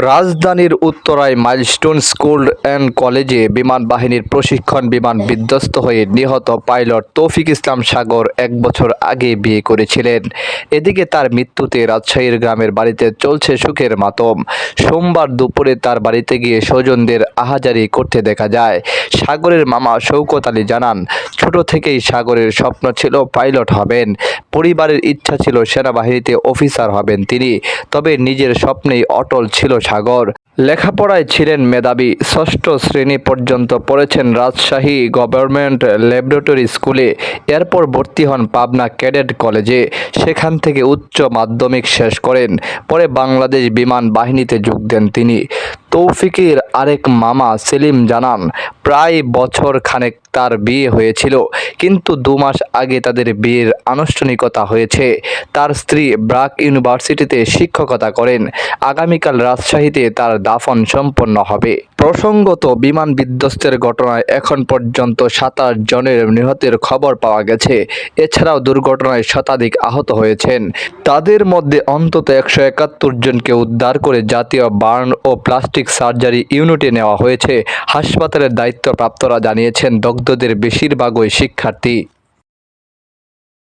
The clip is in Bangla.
রাজধানীর উত্তরায় মাইলস্টোন স্কুল অ্যান্ড কলেজে বিমান বাহিনীর প্রশিক্ষণ বিমান বিধ্বস্ত হয়ে নিহত পাইলট তৌফিক ইসলাম সাগর ১ বছর আগে বিয়ে করেছিলেন। এদিকে তার মৃত্যুতে রাজশাহীর গ্রামের বাড়িতে চলছে সুখের মাতম। সোমবার দুপুরে তার বাড়িতে গিয়ে স্বজনদের আহাজারি করতে দেখা যায়। সাগরের মামা শওকত আলী জানান, ছোট থেকেই সাগরের স্বপ্ন ছিল পাইলট হবেন। পরিবারের ইচ্ছা ছিল সেনাবাহিনীতে অফিসার হবেন তিনি। তবে নিজের স্বপ্নেই অটল ছিল সাগর। লেখাপড়ায় ছিলেন মেধাবী। ষষ্ঠ শ্রেণী পর্যন্ত পড়েছেন রাজশাহী গভর্নমেন্ট ল্যাবরেটরি স্কুলে। এরপর ভর্তি হন পাবনা ক্যাডেট কলেজে। সেখান থেকে উচ্চ মাধ্যমিক শেষ করেন। পরে বাংলাদেশ বিমান বাহিনীতে যোগ দেন তিনি। তৌফিকের আরেক মামা সেলিম জানান, প্রায় বছর খানেক তার বিয়ে হয়েছিল, কিন্তু ২ মাস আগে তাদের বিয়ের আনুষ্ঠানিকতা হয়েছে। তার স্ত্রী ব্র্যাক ইউনিভার্সিটিতে শিক্ষকতা করেন। আগামীকাল রাজশাহীতে তার দাফন সম্পন্ন হবে। প্রসঙ্গত, বিমান বিধ্বস্তের ঘটনায় এখন পর্যন্ত ২৭ জনের নিহতের খবর পাওয়া গেছে। এছাড়াও দুর্ঘটনায় শতাধিক আহত হয়েছেন। তাদের মধ্যে অন্তত ১৭১ জনকে উদ্ধার করে জাতীয় বার্ন ও প্লাস্টিক সার্জারি ইউনিটে নেওয়া হয়েছে। হাসপাতালের দায়িত্বপ্রাপ্তরা জানিয়েছেন, দগ্ধদের বেশিরভাগই শিক্ষার্থী।